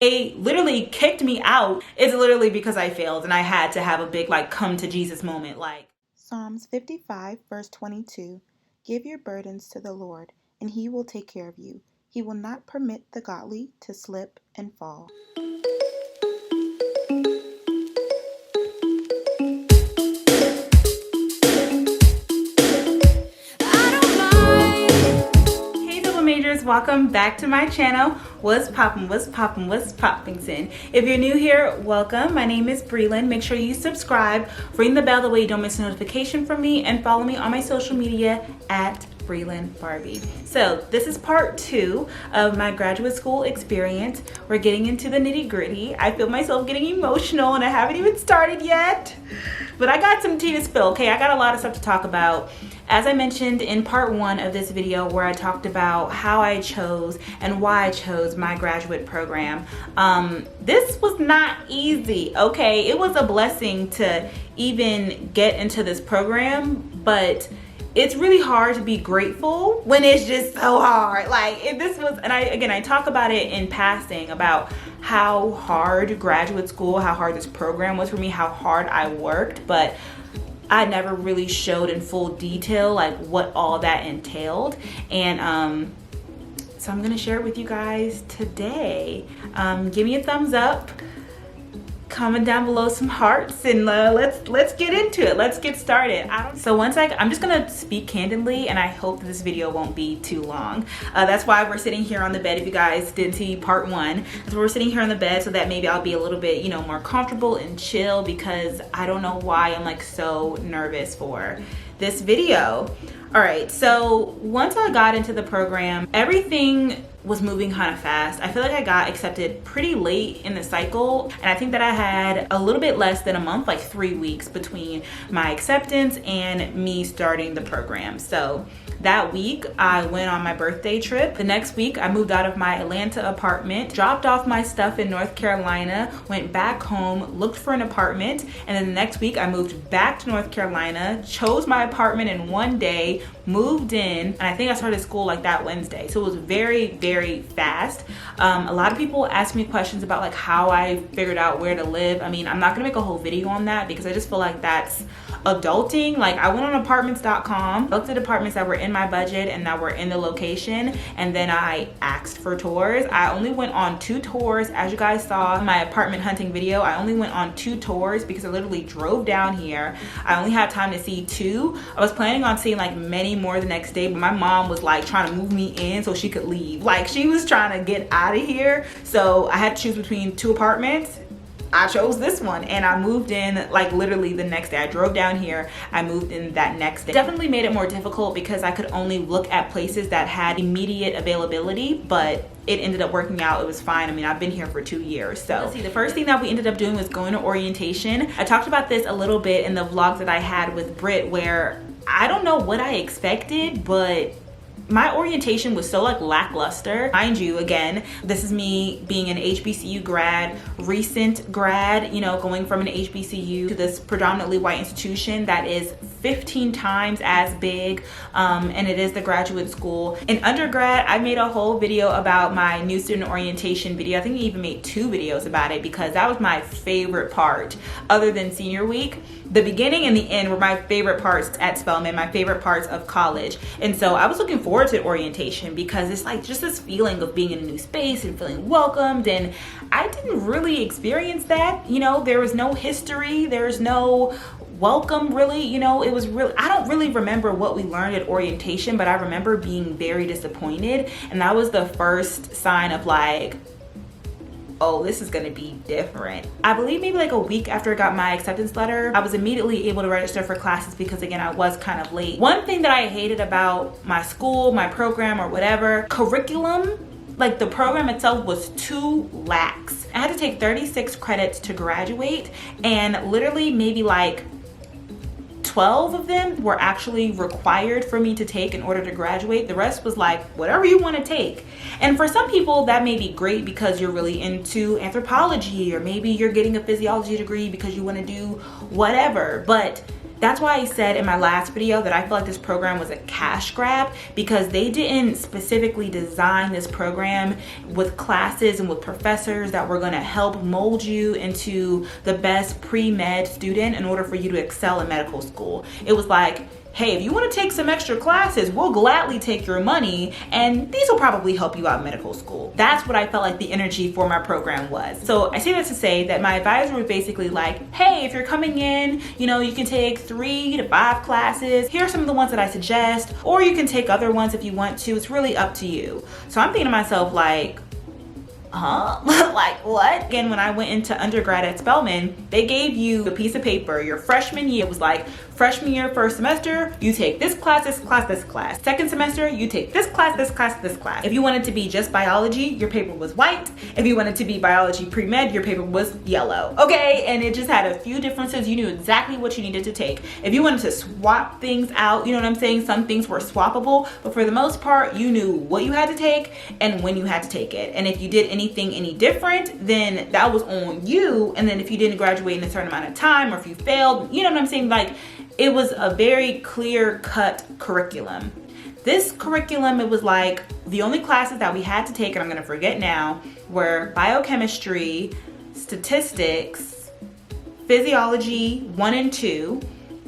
They literally kicked me out. It's literally because I failed and I had to have a big like come to Jesus moment. Like Psalms 55 verse 22. Give your burdens to the Lord, and he will take care of you. He will not permit the godly to slip and fall. Majors, welcome back to my channel. What's poppin', what's poppin', what's poppin'? If you're new here, welcome. My name is Brelynn. Make sure you subscribe, ring the bell that way you don't miss a notification from me, and follow me on my social media at Brelynn Barbie. So this is part 2 of my graduate school experience. We're getting into the nitty gritty. I feel myself getting emotional and I haven't even started yet, but I got some tea to spill, okay? I got a lot of stuff to talk about. As I mentioned in part 1 of this video where I talked about how I chose and why I chose my graduate program, this was not easy, okay? It was a blessing to even get into this program, but it's really hard to be grateful when it's just so hard. Like if this was, and I talk about it in passing about how hard graduate school, how hard this program was for me, how hard I worked, but I never really showed in full detail like what all that entailed. And so I'm gonna share it with you guys today. Give me a thumbs up, comment down below some hearts, and let's get into it. Let's get started. I'm just gonna speak candidly, and I hope that this video won't be too long. That's why we're sitting here on the bed. If you guys didn't see part 1, that's why we're sitting here on the bed, so that maybe I'll be a little bit, you know, more comfortable and chill, because I don't know why I'm like so nervous for this video. All right, so once I got into the program, everything was moving kind of fast. I feel like I got accepted pretty late in the cycle, and I think that I had a little bit less than a month, like 3 weeks between my acceptance and me starting the program. So that week I went on my birthday trip. The next week I moved out of my Atlanta apartment, dropped off my stuff in North Carolina, went back home, looked for an apartment, and then the next week I moved back to North Carolina, chose my apartment in one day, moved in, and I think I started school like that Wednesday. So it was very, very fast. A lot of people ask me questions about like how I figured out where to live. I mean, I'm not gonna make a whole video on that because I just feel like that's adulting. Like I went on apartments.com, looked at apartments that were in my budget and that were in the location, and then I asked for tours. I only went on 2 tours. As you guys saw in my apartment hunting video, I only went on 2 tours because I literally drove down here. I only had time to see 2. I was planning on seeing like many more the next day, but my mom was like trying to move me in so she could leave. Like she was trying to get out of here. So I had to choose between 2 apartments. I chose this one and I moved in like literally the next day. I drove down here, I moved in that next day. Definitely made it more difficult because I could only look at places that had immediate availability, but it ended up working out. It was fine. I mean, I've been here for 2 years. So let's see, the first thing that we ended up doing was going to orientation. I talked about this a little bit in the vlogs that I had with Brit, where I don't know what I expected, but my orientation was so like lackluster. Mind you, again, this is me being an HBCU grad, recent grad, you know, going from an HBCU to this predominantly white institution that is 15 times as big, and it is the graduate school. In undergrad, I made a whole video about my new student orientation video. I think I even made 2 videos about it because that was my favorite part other than senior week. The beginning and the end were my favorite parts at Spelman, my favorite parts of college. And so I was looking forward to orientation because it's like just this feeling of being in a new space and feeling welcomed. And I didn't really experience that. You know, there was no history, there's no welcome really, you know. It was really, I don't really remember what we learned at orientation, but I remember being very disappointed. And that was the first sign of like, oh, this is gonna be different. I believe maybe like a week after I got my acceptance letter, I was immediately able to register for classes because again, I was kind of late. One thing that I hated about my school, my program or whatever, curriculum, like the program itself was too lax. I had to take 36 credits to graduate, and literally maybe like 12 of them were actually required for me to take in order to graduate. The rest was like whatever you want to take. And for some people that may be great because you're really into anthropology, or maybe you're getting a physiology degree because you want to do whatever. But That's why I said in my last video that I feel like this program was a cash grab, because they didn't specifically design this program with classes and with professors that were gonna help mold you into the best pre-med student in order for you to excel in medical school. It was like, hey, if you want to take some extra classes, we'll gladly take your money, and these will probably help you out in medical school. That's what I felt like the energy for my program was. So I say that to say that my advisor was basically like, hey, if you're coming in, you know, you can take 3 to 5 classes. Here are some of the ones that I suggest, or you can take other ones if you want to. It's really up to you. So I'm thinking to myself like, huh? Like what? Again, when I went into undergrad at Spelman, they gave you a piece of paper your freshman year. It was like, freshman year, first semester, you take this class, this class, this class. Second semester, you take this class, this class, this class. If you wanted to be just biology, your paper was white. If you wanted to be biology pre-med, your paper was yellow. Okay, and it just had a few differences. You knew exactly what you needed to take. If you wanted to swap things out, you know what I'm saying? Some things were swappable, but for the most part, you knew what you had to take and when you had to take it. And if you did anything any different, then that was on you. And then if you didn't graduate in a certain amount of time, or if you failed, you know what I'm saying? Like, it was a very clear-cut curriculum. This curriculum, it was like the only classes that we had to take, and I'm gonna forget now, were biochemistry, statistics, physiology 1 and 2,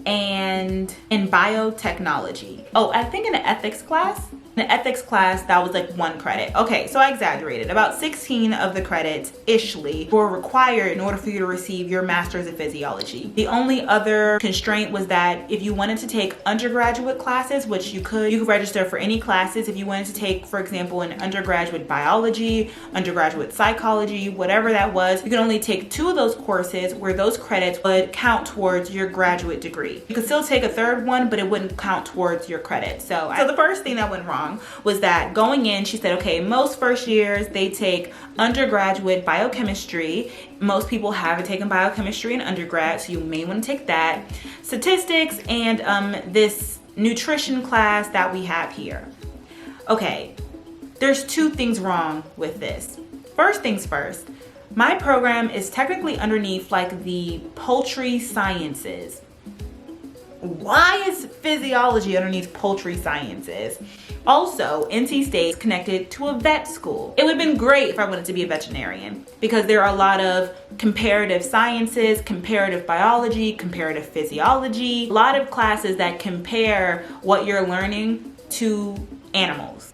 and in biotechnology. Oh, I think in the ethics class, that was like 1 credit. Okay, so I exaggerated. About 16 of the credits ishly were required in order for you to receive your master's of physiology. The only other constraint was that if you wanted to take undergraduate classes, which you could register for any classes. If you wanted to take, for example, an undergraduate biology, undergraduate psychology, whatever that was, you could only take 2 of those courses where those credits would count towards your graduate degree. You could still take a 3rd one, but it wouldn't count towards your credit. So the first thing that went wrong was that going in, she said, okay, most first years, they take undergraduate biochemistry. Most people haven't taken biochemistry in undergrad, so you may want to take that. Statistics and this nutrition class that we have here. Okay, there's 2 things wrong with this. First things first, my program is technically underneath like the poultry sciences. Why is physiology underneath poultry sciences? Also, NC State is connected to a vet school. It would have been great if I wanted to be a veterinarian, because there are a lot of comparative sciences, comparative biology, comparative physiology, a lot of classes that compare what you're learning to animals.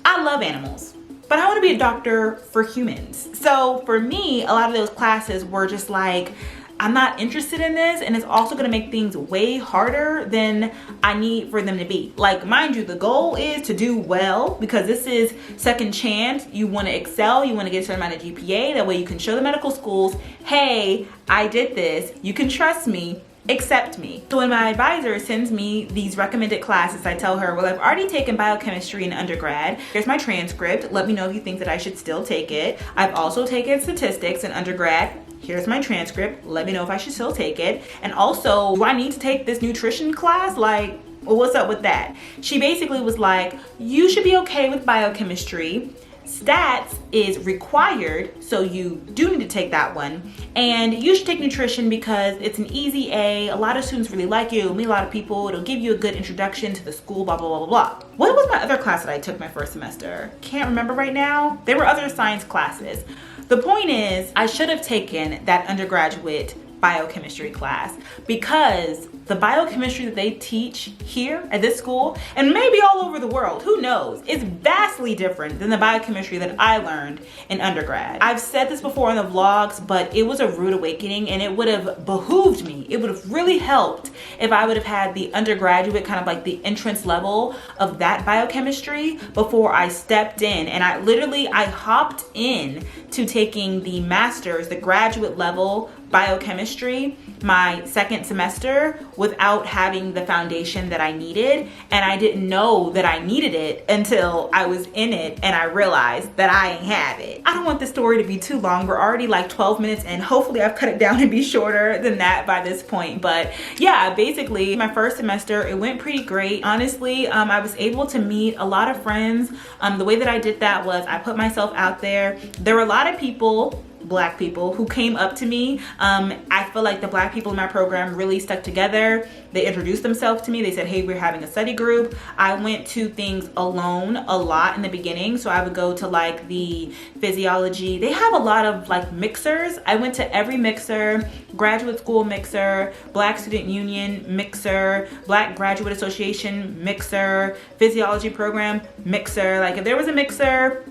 I love animals, but I want to be a doctor for humans. So for me, a lot of those classes were just like, I'm not interested in this, and it's also gonna make things way harder than I need for them to be. Like, mind you, the goal is to do well, because this is second chance. You wanna excel, you wanna get a certain amount of GPA, that way you can show the medical schools, hey, I did this, you can trust me, accept me. So when my advisor sends me these recommended classes, I tell her, well, I've already taken biochemistry in undergrad. Here's my transcript. Let me know if you think that I should still take it. I've also taken statistics in undergrad. Here's my transcript. Let me know if I should still take it. And also, do I need to take this nutrition class? Like, well, what's up with that? She basically was like, you should be okay with biochemistry. Stats is required, so you do need to take that one. And you should take nutrition because it's an easy A. A lot of students really like it. It'll meet a lot of people. It'll give you a good introduction to the school, blah, blah, blah, blah, blah. What was my other class that I took my first semester? Can't remember right now. There were other science classes. The point is, I should have taken that undergraduate biochemistry class, because the biochemistry that they teach here at this school, and maybe all over the world, who knows, is vastly different than the biochemistry that I learned in undergrad. I've said this before in the vlogs, but it was a rude awakening, and it would have behooved me. It would have really helped if I would have had the undergraduate, kind of like the entrance level of that biochemistry before I stepped in. And I hopped in to taking the master's, the graduate level biochemistry, my second semester, without having the foundation that I needed. And I didn't know that I needed it until I was in it and I realized that I ain't have it. I don't want this story to be too long. We're already like 12 minutes and hopefully I've cut it down to be shorter than that by this point. But yeah, basically my first semester, it went pretty great. Honestly, I was able to meet a lot of friends. The way that I did that was I put myself out there. There were a lot of people Black people who came up to me. I feel like the Black people in my program really stuck together. They introduced themselves to me. They said, hey, we're having a study group. I went to things alone a lot in the beginning. So I would go to like the Physiology. They have a lot of like mixers. I went to every mixer, graduate school mixer, Black Student Union mixer, Black Graduate Association mixer, Physiology program mixer. Like if there was a mixer,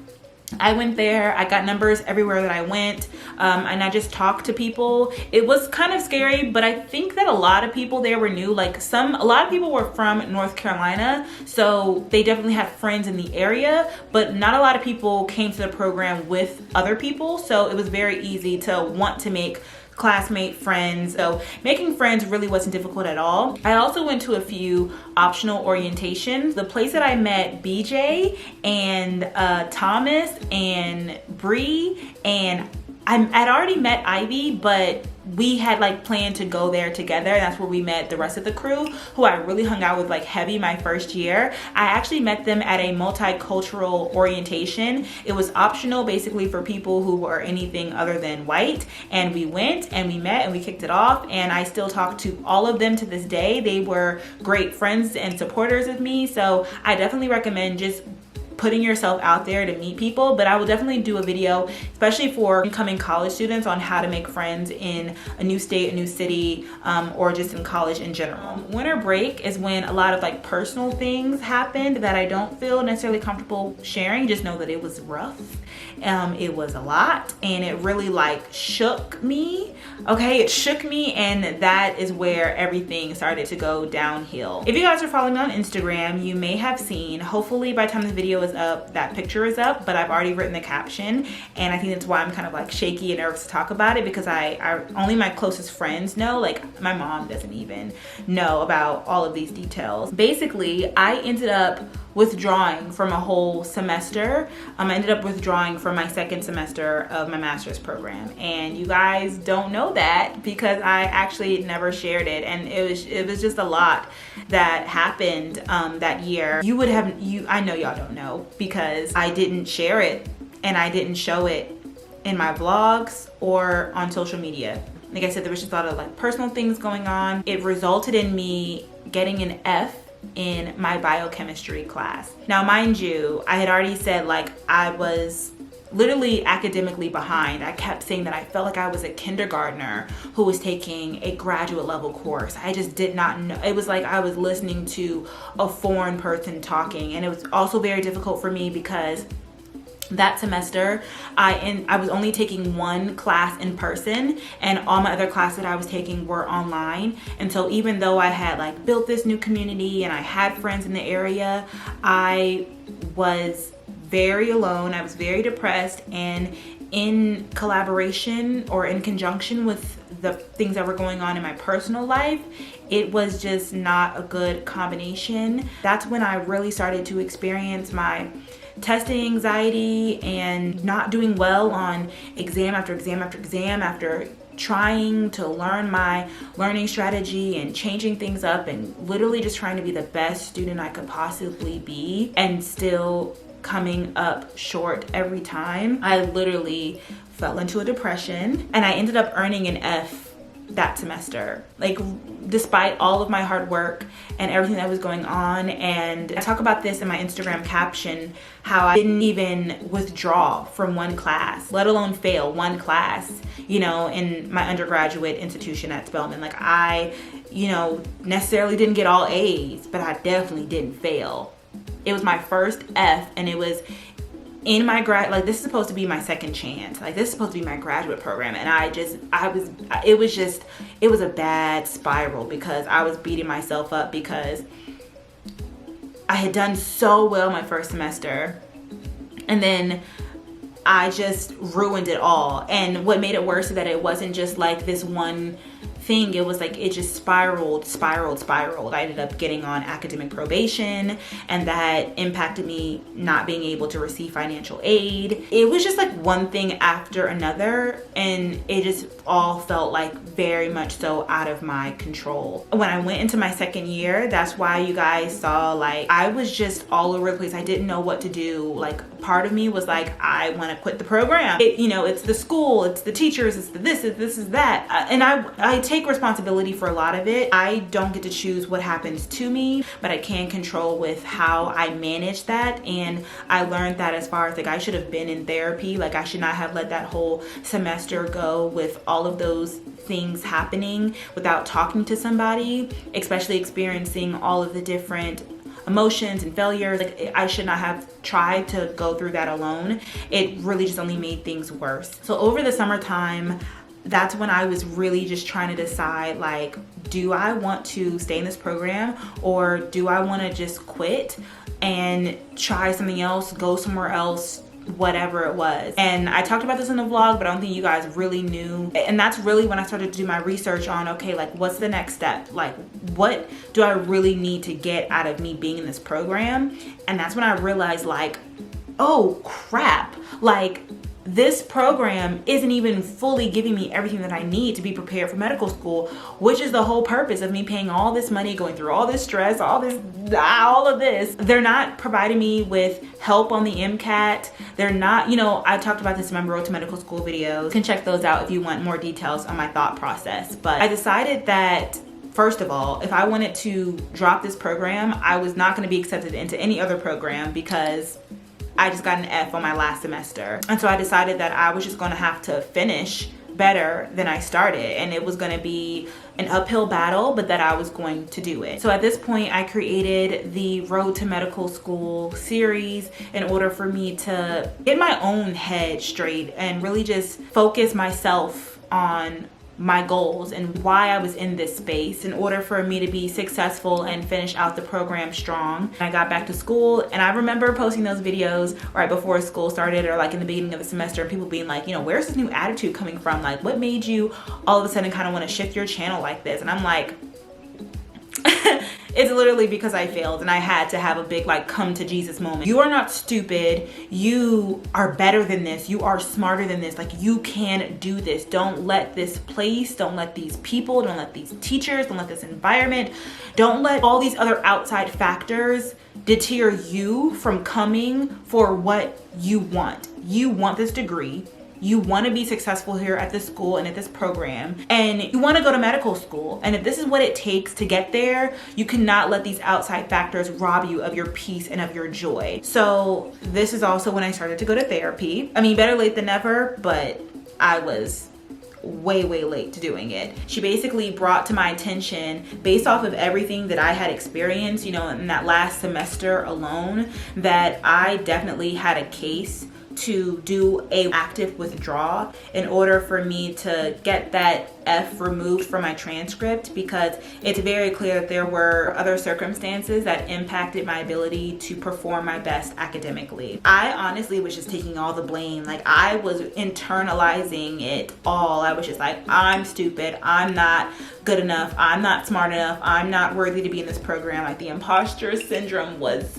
I went there. I got numbers everywhere that I went, and I just talked to people. It was kind of scary, but I think that a lot of people there were new. Like a lot of people were from North Carolina, so they definitely had friends in the area, but not a lot of people came to the program with other people, so it was very easy to want to make classmate friends. So making friends really wasn't difficult at all. I also went to a few optional orientations. The place that I met BJ and Thomas and Bree, and I'd already met Ivy, but we had like planned to go there together. That's where we met the rest of the crew, who I really hung out with like heavy my first year. I actually met them at a multicultural orientation. It was optional basically for people who were anything other than white. And we went and we met and we kicked it off. And I still talk to all of them to this day. They were great friends and supporters of me. So I definitely recommend just putting yourself out there to meet people, but I will definitely do a video, especially for incoming college students, on how to make friends in a new state, a new city, or just in college in general. Winter break is when a lot of like personal things happened that I don't feel necessarily comfortable sharing. Just know that it was rough. It was a lot, and it really like shook me. Okay, it shook me, and that is where everything started to go downhill. If you guys are following me on Instagram, you may have seen, hopefully by the time this video is up, that picture is up, but I've already written the caption, and I think that's why I'm kind of like shaky and nervous to talk about it, because I only my closest friends know. Like my mom doesn't even know about all of these details. Basically, I ended up withdrawing from a whole semester. I ended up withdrawing from my second semester of my master's program, and you guys don't know that because I actually never shared it, and it was just a lot that happened that year. I know y'all don't know because I didn't share it and I didn't show it in my vlogs or on social media. Like I said, there was just a lot of like personal things going on. It resulted in me getting an F in my biochemistry class. Now, mind you, I had already said like I was literally academically behind. I kept saying that I felt like I was a kindergartner who was taking a graduate level course. I just did not know. It was like I was listening to a foreign person talking, and it was also very difficult for me because that semester I was only taking one class in person, and all my other classes that I was taking were online. And so even though I had like built this new community and I had friends in the area, I was very alone. I was very depressed, and in collaboration or in conjunction with the things that were going on in my personal life, it was just not a good combination. That's when I really started to experience my testing anxiety and not doing well on exam after exam after exam, after trying to learn my learning strategy and changing things up and literally just trying to be the best student I could possibly be, and still coming up short every time. I literally fell into a depression, and I ended up earning an F that semester, like despite all of my hard work and everything that was going on. And I talk about this in my Instagram caption, how I didn't even withdraw from one class, let alone fail one class, you know, in my undergraduate institution at Spelman. Like I, you know, necessarily didn't get all A's, but I definitely didn't fail. It was my first F, and it was in my grad, like this is supposed to be my second chance. Like this is supposed to be my graduate program. And it was a bad spiral because I was beating myself up because I had done so well my first semester, and then I just ruined it all. And what made it worse is that it wasn't just like this one thing, it was like it just spiraled. I ended up getting on academic probation, and that impacted me not being able to receive financial aid. It was just like one thing after another, and it just all felt like very much so out of my control. When I went into my second year, that's why you guys saw like I was just all over the place. I didn't know what to do. Like part of me was like, I want to quit the program. It's the school, it's the teachers, it's the this is that. And I take responsibility for a lot of it. I don't get to choose what happens to me, but I can control with how I manage that. And I learned that as far as like I should have been in therapy. Like I should not have let that whole semester go with all of those things happening without talking to somebody, especially experiencing all of the different emotions and failures. Like I should not have tried to go through that alone. It really just only made things worse. So over the summertime, that's when I was really just trying to decide, like, do I want to stay in this program, or do I want to just quit and try something else, go somewhere else, whatever it was. And I talked about this in the vlog, but I don't think you guys really knew. And that's really when I started to do my research on, okay, like what's the next step? Like what do I really need to get out of me being in this program? And that's when I realized like, oh crap, like this program isn't even fully giving me everything that I need to be prepared for medical school, which is the whole purpose of me paying all this money, going through all this stress, all of this. They're not providing me with help on the MCAT. They're not, I talked about this in my Road to Medical School videos. You can check those out if you want more details on my thought process. But I decided that first of all, if I wanted to drop this program, I was not going to be accepted into any other program because I just got an F on my last semester. And so I decided that I was just gonna have to finish better than I started, and it was gonna be an uphill battle, but that I was going to do it. So at this point, I created the Road to Medical School series in order for me to get my own head straight and really just focus myself on my goals and why I was in this space in order for me to be successful and finish out the program strong. I got back to school, and I remember posting those videos right before school started or like in the beginning of the semester, and people being like, where's this new attitude coming from? Like, what made you all of a sudden kind of want to shift your channel like this? And I'm like, it's literally because I failed and I had to have a big like come to Jesus moment. You are not stupid. You are better than this. You are smarter than this. Like you can do this. Don't let this place, don't let these people, don't let these teachers, don't let this environment, don't let all these other outside factors deter you from coming for what you want. You want this degree. You want to be successful here at this school and at this program, and you want to go to medical school. And if this is what it takes to get there, you cannot let these outside factors rob you of your peace and of your joy. So this is also when I started to go to therapy. I mean, better late than never, but I was way late to doing it. She basically brought to my attention, based off of everything that I had experienced, in that last semester alone, that I definitely had a case to do a active withdrawal in order for me to get that F removed from my transcript, because it's very clear that there were other circumstances that impacted my ability to perform my best academically. I honestly was just taking all the blame. Like I was internalizing it all. I was just like, I'm stupid. I'm not good enough. I'm not smart enough. I'm not worthy to be in this program. Like the imposter syndrome was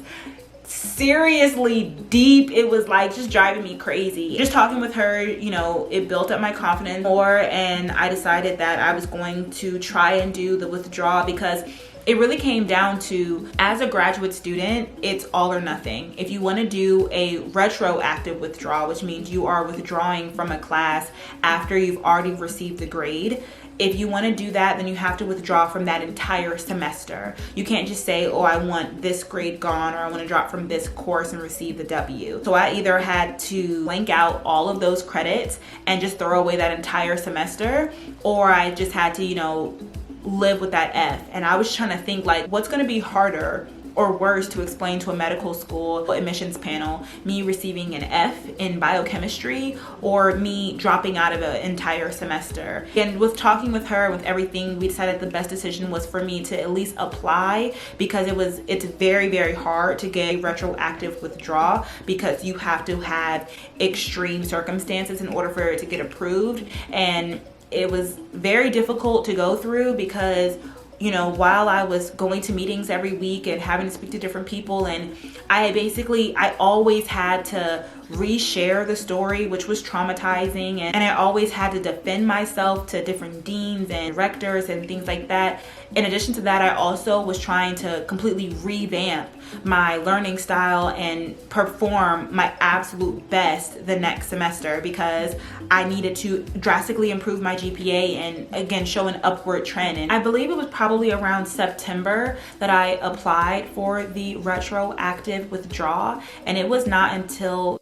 seriously deep. It was like just driving me crazy. Just talking with her, it built up my confidence more, and I decided that I was going to try and do the withdrawal, because it really came down to, as a graduate student, it's all or nothing. If you want to do a retroactive withdrawal, which means you are withdrawing from a class after you've already received the grade, if you want to do that, then you have to withdraw from that entire semester. You can't just say, oh, I want this grade gone, or I want to drop from this course and receive the W. So I either had to blank out all of those credits and just throw away that entire semester, or I just had to, live with that F. And I was trying to think like, what's going to be harder or worse to explain to a medical school admissions panel, me receiving an F in biochemistry or me dropping out of an entire semester. And with talking with her, with everything, we decided the best decision was for me to at least apply, because it's very hard to get a retroactive withdrawal, because you have to have extreme circumstances in order for it to get approved. And it was very difficult to go through because, you know, while I was going to meetings every week and having to speak to different people, and I always had to reshare the story, which was traumatizing, and I always had to defend myself to different deans and directors and things like that. In addition to that, I also was trying to completely revamp my learning style and perform my absolute best the next semester because I needed to drastically improve my GPA and again show an upward trend. And I believe it was probably around September that I applied for the retroactive withdrawal, and it was not until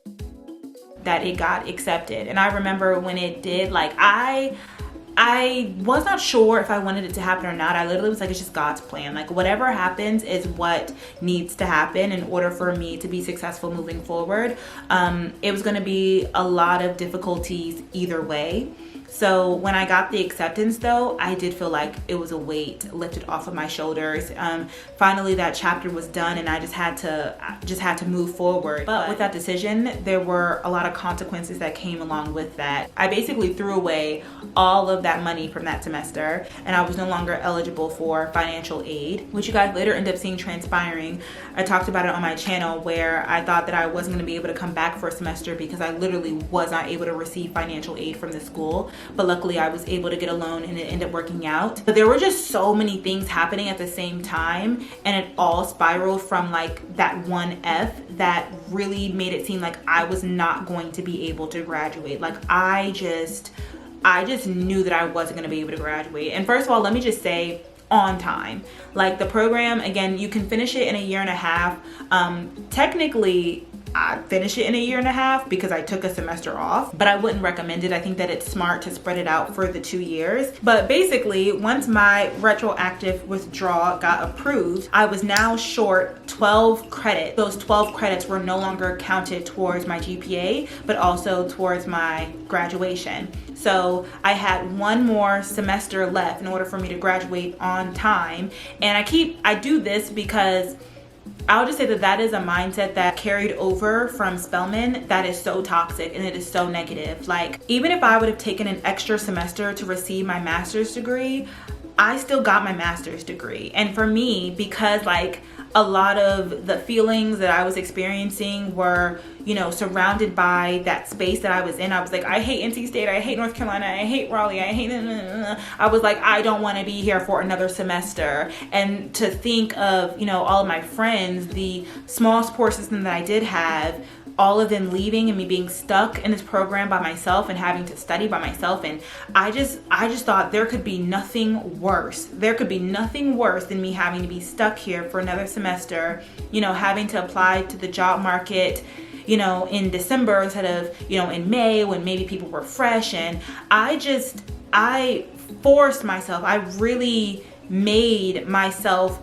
that it got accepted. And I remember when it did, like I was not sure if I wanted it to happen or not. I literally was like, it's just God's plan. Like whatever happens is what needs to happen in order for me to be successful moving forward. It was going to be a lot of difficulties either way. So when I got the acceptance though, I did feel like it was a weight lifted off of my shoulders. Finally that chapter was done and I just had to move forward. But with that decision, there were a lot of consequences that came along with that. I basically threw away all of that money from that semester and I was no longer eligible for financial aid, which you guys later end up seeing transpiring. I talked about it on my channel where I thought that I wasn't gonna be able to come back for a semester because I literally was not able to receive financial aid from the school. But luckily I was able to get a loan and it ended up working out. But there were just so many things happening at the same time and it all spiraled from like that one F that really made it seem like I was not going to be able to graduate. Like I just knew that I wasn't gonna be able to graduate. And first of all, let me just say, on time. Like the program, again, you can finish it in a year and a half. Technically, I finished it in a year and a half because I took a semester off, but I wouldn't recommend it. I think that it's smart to spread it out for the 2 years. But basically, once my retroactive withdrawal got approved, I was now short 12 credits. Those 12 credits were no longer counted towards my GPA, but also towards my graduation. So I had one more semester left in order for me to graduate on time. And I do this because I'll just say that that is a mindset that carried over from Spelman that is so toxic and it is so negative. Like even if I would have taken an extra semester to receive my master's degree, I still got my master's degree. And for me, because like a lot of the feelings that I was experiencing were, you know, surrounded by that space that I was in. I was like, I hate NC State, I hate North Carolina, I hate Raleigh, I hate, I was like, I don't want to be here for another semester. And to think of, you know, all of my friends, the small support system that I did have, all of them leaving and me being stuck in this program by myself and having to study by myself. And I just thought there could be nothing worse. There could be nothing worse than me having to be stuck here for another semester, you know, having to apply to the job market, you know, in December instead of, you know, in May when maybe people were fresh. And I forced myself, I really made myself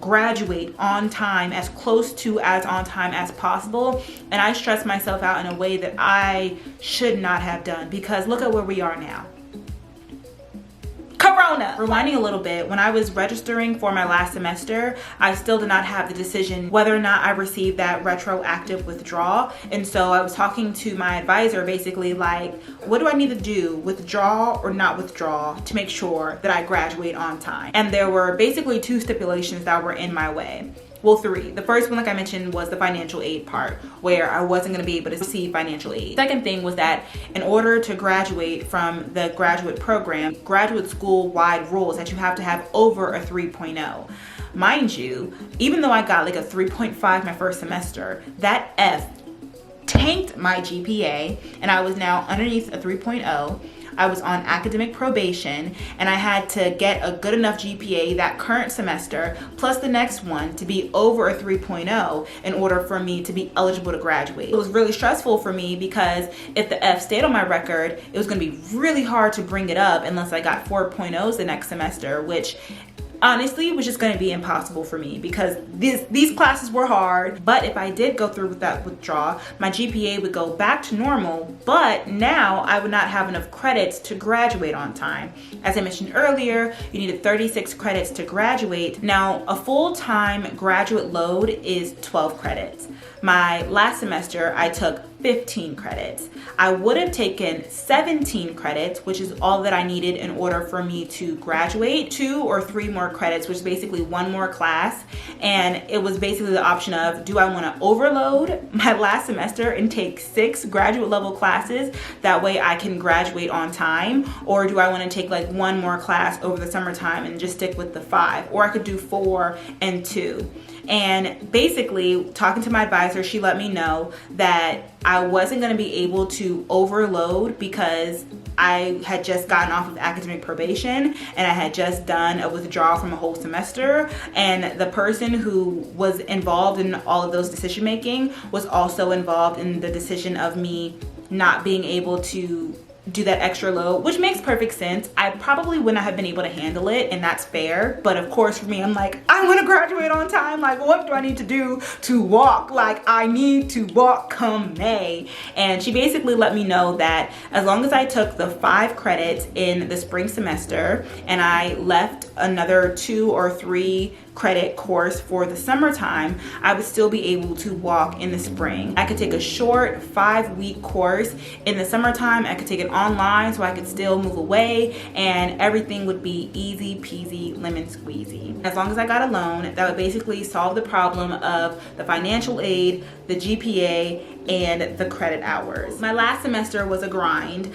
graduate on time, as close to as on time as possible. And I stressed myself out in a way that I should not have done because look at where we are now. Corona. Rewinding a little bit, when I was registering for my last semester, I still did not have the decision whether or not I received that retroactive withdrawal. And so I was talking to my advisor basically like, what do I need to do, withdraw or not withdraw, to make sure that I graduate on time? And there were basically 2 stipulations that were in my way. Well, 3. The first one, like I mentioned, was the financial aid part, where I wasn't going to be able to receive financial aid. Second thing was that in order to graduate from the graduate program, graduate school-wide rules that you have to have over a 3.0. Mind you, even though I got like a 3.5 my first semester, that F tanked my GPA and I was now underneath a 3.0. I was on academic probation and I had to get a good enough GPA that current semester plus the next one to be over a 3.0 in order for me to be eligible to graduate. It was really stressful for me because if the F stayed on my record, it was going to be really hard to bring it up unless I got 4.0s the next semester, which honestly, it was just going to be impossible for me because these classes were hard. But if I did go through with that withdrawal, my GPA would go back to normal, but now I would not have enough credits to graduate on time. As I mentioned earlier, you needed 36 credits to graduate. Now, a full-time graduate load is 12 credits. My last semester, I took 15 credits. I would have taken 17 credits, which is all that I needed in order for me to graduate. 2 or 3 more credits, which is basically 1 more class. And it was basically the option of, do I want to overload my last semester and take 6 graduate level classes? That way I can graduate on time. Or do I want to take like 1 more class over the summertime and just stick with the 5? Or I could do 4 and 2. And basically, talking to my advisor, she let me know that I wasn't going to be able to overload because I had just gotten off of academic probation and I had just done a withdrawal from a whole semester. And the person who was involved in all of those decision making was also involved in the decision of me not being able to do that extra load, which makes perfect sense. I probably would not have been able to handle it, and that's fair. But of course, for me, I'm like, I want to graduate on time. Like, what do I need to do to walk? Like, I need to walk come May. And she basically let me know that as long as I took the 5 credits in the spring semester and I left another 2 or 3 credit course for the summertime, I would still be able to walk in the spring. I could take a short 5-week course in the summertime. I could take it online so I could still move away and everything would be easy peasy lemon squeezy. As long as I got a loan, that would basically solve the problem of the financial aid, the GPA, and the credit hours. My last semester was a grind.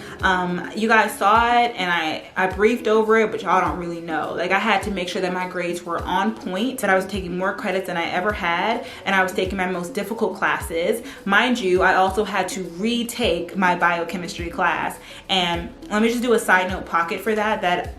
You guys saw it and I briefed over it, but y'all don't really know. Like, I had to make sure that my grades were on point, that I was taking more credits than I ever had, and I was taking my most difficult classes. Mind you, I also had to retake my biochemistry class. And let me just do a side note pocket for that,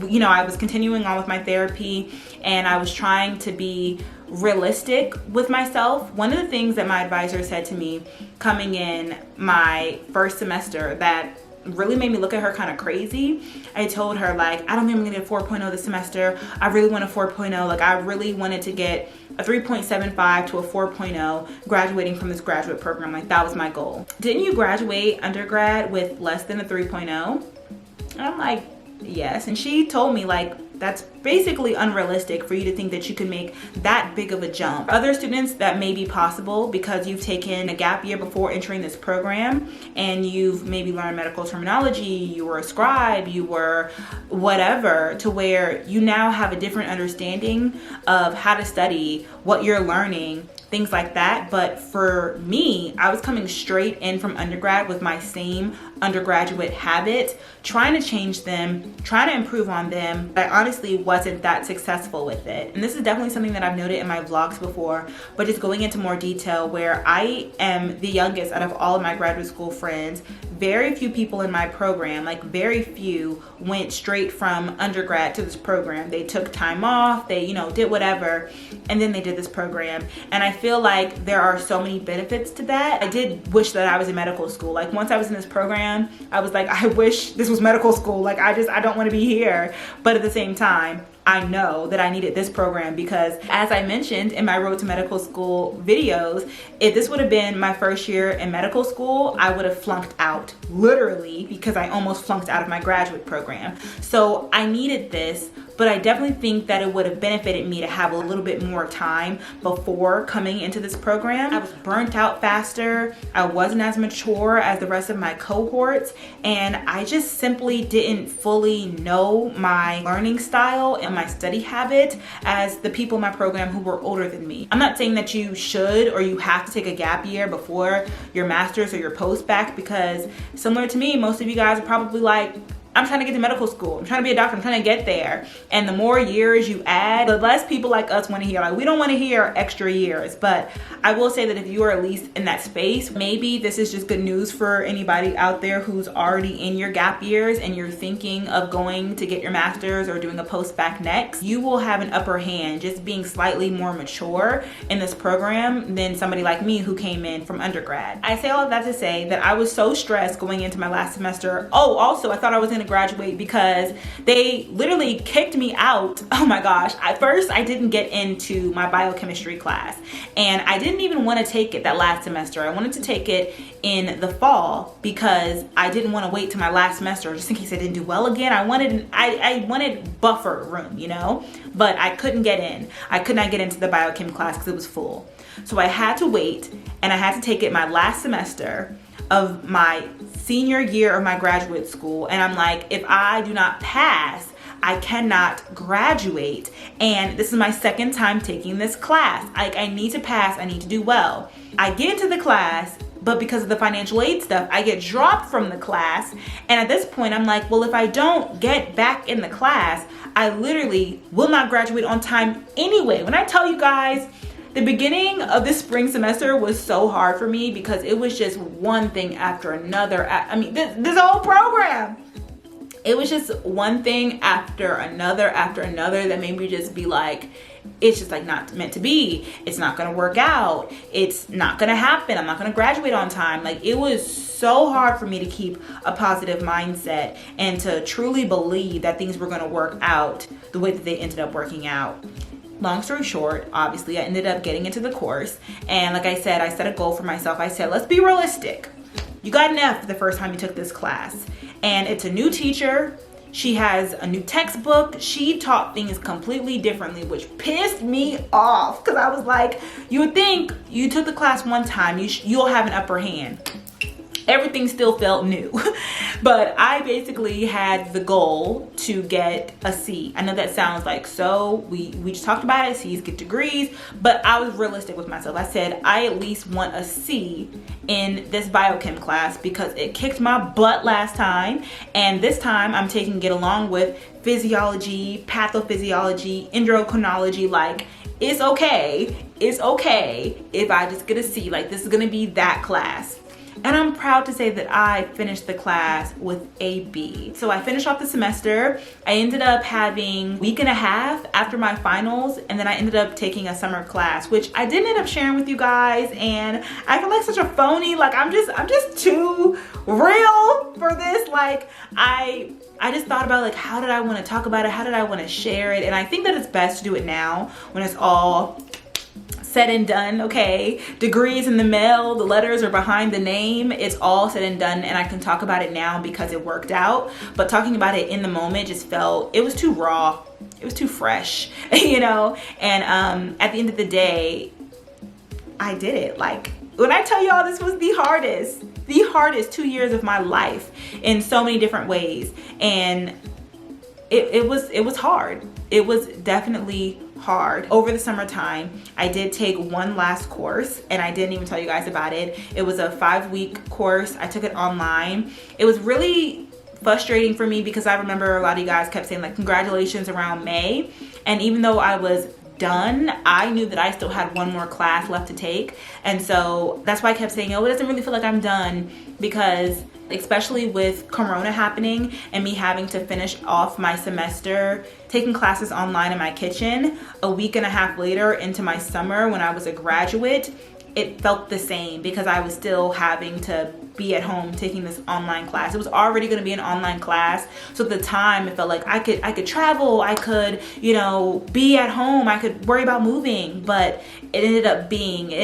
you know, I was continuing on with my therapy and I was trying to be realistic with myself. One of the things that my advisor said to me coming in my first semester that really made me look at her kind of crazy, I told her, like, I don't think I'm gonna get a 4.0 this semester. I really want a 4.0. Like, I really wanted to get a 3.75 to a 4.0 graduating from this graduate program. Like, that was my goal. Didn't you graduate undergrad with less than a 3.0? And I'm like, yes. And she told me, like, that's basically unrealistic for you to think that you can make that big of a jump. Other students, that may be possible because you've taken a gap year before entering this program and you've maybe learned medical terminology, you were a scribe, you were whatever, to where you now have a different understanding of how to study, what you're learning, things like that. But for me, I was coming straight in from undergrad with my same undergraduate habits, trying to change them, trying to improve on them. I honestly wasn't that successful with it. And this is definitely something that I've noted in my vlogs before, but just going into more detail, where I am the youngest out of all of my graduate school friends. Very few people in my program, like very few, went straight from undergrad to this program. They took time off, they, you know, did whatever, and then they did this program. And I feel like there are so many benefits to that. I did wish that I was in medical school. Like, once I was in this program, I was like, I wish this was medical school. Like, I don't want to be here. But at the same time, I know that I needed this program because, as I mentioned in my Road to Medical School videos, if this would have been my first year in medical school, I would have flunked out, literally, because I almost flunked out of my graduate program. So I needed this, but I definitely think that it would have benefited me to have a little bit more time before coming into this program. I was burnt out faster. I wasn't as mature as the rest of my cohorts, and I just simply didn't fully know my learning style and my study habit as the people in my program who were older than me. I'm not saying that you should or you have to take a gap year before your master's or your post-bac, because similar to me, most of you guys are probably like, I'm trying to get to medical school. I'm trying to be a doctor. I'm trying to get there. And the more years you add, the less people like us want to hear. Like, we don't want to hear extra years. But I will say that if you are at least in that space, maybe this is just good news for anybody out there who's already in your gap years and you're thinking of going to get your master's or doing a post-bac next. You will have an upper hand just being slightly more mature in this program than somebody like me who came in from undergrad. I say all of that to say that I was so stressed going into my last semester. Oh, also, I thought I was going to graduate because they literally kicked me out. Oh my gosh. At first, I didn't get into my biochemistry class, and I didn't even want to take it that last semester. I wanted to take it in the fall because I didn't want to wait till my last semester just in case I didn't do well again. I wanted buffer room, you know, but I couldn't get in. I could not get into the biochem class because it was full. So I had to wait, and I had to take it my last semester of my senior year of my graduate school. And I'm like, if I do not pass, I cannot graduate. And this is my second time taking this class. I need to pass, I need to do well. I get into the class, but because of the financial aid stuff, I get dropped from the class. And at this point, I'm like, well, if I don't get back in the class, I literally will not graduate on time anyway. When I tell you guys, the beginning of this spring semester was so hard for me because it was just one thing after another. I mean, this whole program, it was just one thing after another that made me just be like, it's just like not meant to be. It's not gonna work out. It's not gonna happen. I'm not gonna graduate on time. Like, it was so hard for me to keep a positive mindset and to truly believe that things were gonna work out the way that they ended up working out. Long story short, obviously I ended up getting into the course. And like I said, I set a goal for myself. I said, let's be realistic. You got an F the first time you took this class. And it's a new teacher. She has a new textbook. She taught things completely differently, which pissed me off because I was like, you would think you took the class one time, you'll have an upper hand. Everything still felt new. But I basically had the goal to get a C. I know that sounds like we just talked about it, C's get degrees, but I was realistic with myself. I said I at least want a C in this biochem class because it kicked my butt last time, and this time I'm taking it along with physiology, pathophysiology, endocrinology. Like, it's okay if I just get a C. Like, this is gonna be that class. And I'm proud to say that I finished the class with a B. So I finished off the semester. I ended up having a week and a half after my finals, and then I ended up taking a summer class, which I didn't end up sharing with you guys. And I feel like such a phony. Like, I'm just too real for this. Like, I just thought about, like, how did I want to talk about it? How did I want to share it? And I think that it's best to do it now when it's all said and done. Okay, degrees in the mail, the letters are behind the name, it's all said and done, and I can talk about it now because it worked out. But talking about it in the moment just felt, it was too raw, it was too fresh, you know. And at the end of the day, I did it. Like, when I tell y'all, this was the hardest 2 years of my life in so many different ways. And it was hard. It was definitely hard. Over the summertime, I did take one last course, and I didn't even tell you guys about it. It was a 5-week course. I took it online. It was really frustrating for me because I remember a lot of you guys kept saying, like, congratulations around May. And even though I was done, I knew that I still had one more class left to take. And so that's why I kept saying, oh, it doesn't really feel like I'm done, because especially with Corona happening and me having to finish off my semester taking classes online in my kitchen, a week and a half later into my summer when I was a graduate, it felt the same because I was still having to be at home taking this online class. It was already going to be an online class, so at the time it felt like I could travel, I could, you know, be at home, I could worry about moving, but it ended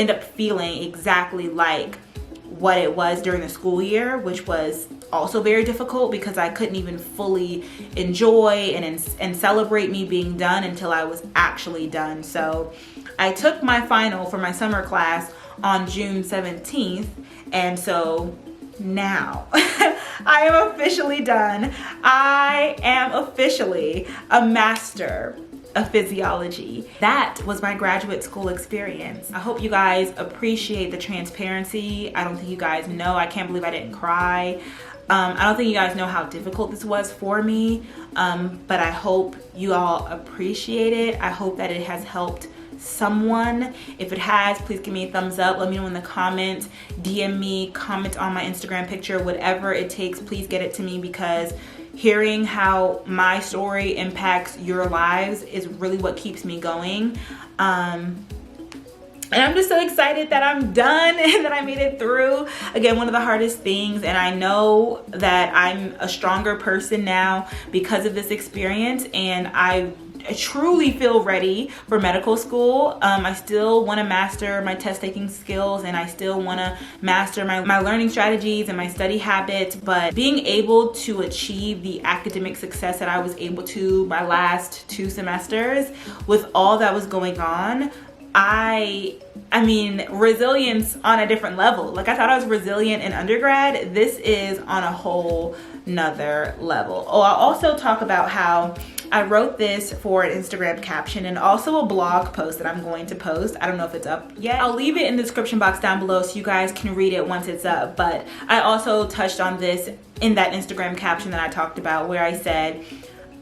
up feeling exactly like what it was during the school year, which was also very difficult because I couldn't even fully enjoy and celebrate me being done until I was actually done. So I took my final for my summer class on June 17th, and so now I am officially done. I am officially a master of physiology. That was my graduate school experience. I hope you guys appreciate the transparency. I don't think you guys know. I can't believe I didn't cry. I don't think you guys know how difficult this was for me, but I hope you all appreciate it. I hope that it has helped someone. If it has, please give me a thumbs up. Let me know in the comments, DM me, comment on my Instagram picture, whatever it takes, please get it to me, because hearing how my story impacts your lives is really what keeps me going. And I'm just so excited that I'm done and that I made it through. Again, one of the hardest things, and I know that I'm a stronger person now because of this experience, and I truly feel ready for medical school. I still want to master my test taking skills, and I still want to master my learning strategies and my study habits, but being able to achieve the academic success that I was able to my last 2 semesters with all that was going on, I mean, resilience on a different level. Like, I thought I was resilient in undergrad. This is on a whole nother level. Oh, I'll also talk about how I wrote this for an Instagram caption and also a blog post that I'm going to post. I don't know if it's up yet. I'll leave it in the description box down below so you guys can read it once it's up. But I also touched on this in that Instagram caption that I talked about, where I said,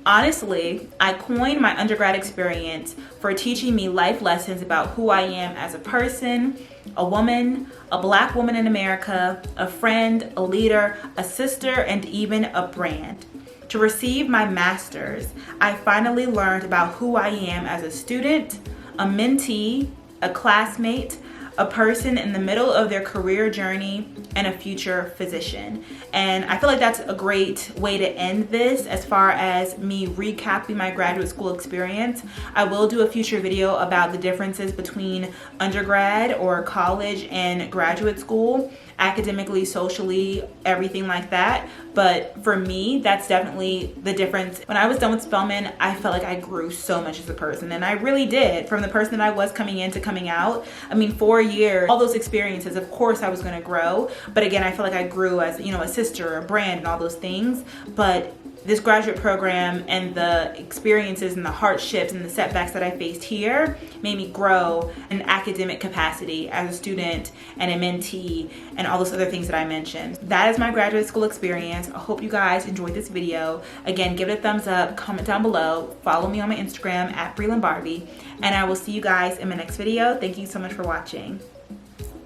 honestly, I coined my undergrad experience for teaching me life lessons about who I am as a person, a woman, a Black woman in America, a friend, a leader, a sister, and even a brand. To receive my master's, I finally learned about who I am as a student, a mentee, a classmate, a person in the middle of their career journey, and a future physician. And I feel like that's a great way to end this as far as me recapping my graduate school experience. I will do a future video about the differences between undergrad or college and graduate school, academically, socially, everything like that. But for me, that's definitely the difference. When I was done with Spelman, I felt like I grew so much as a person, and I really did. From the person that I was coming in to coming out, I mean, 4 years, all those experiences, of course I was gonna grow. But again, I feel like I grew as, you know, a sister, a brand, and all those things. But this graduate program and the experiences and the hardships and the setbacks that I faced here made me grow in academic capacity as a student and a mentee and all those other things that I mentioned. That is my graduate school experience. I hope you guys enjoyed this video. Again, give it a thumbs up, comment down below, follow me on my Instagram at Brelynn Barbie, and I will see you guys in my next video. Thank you so much for watching.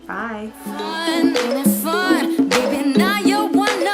Bye. Fun, baby, now you're one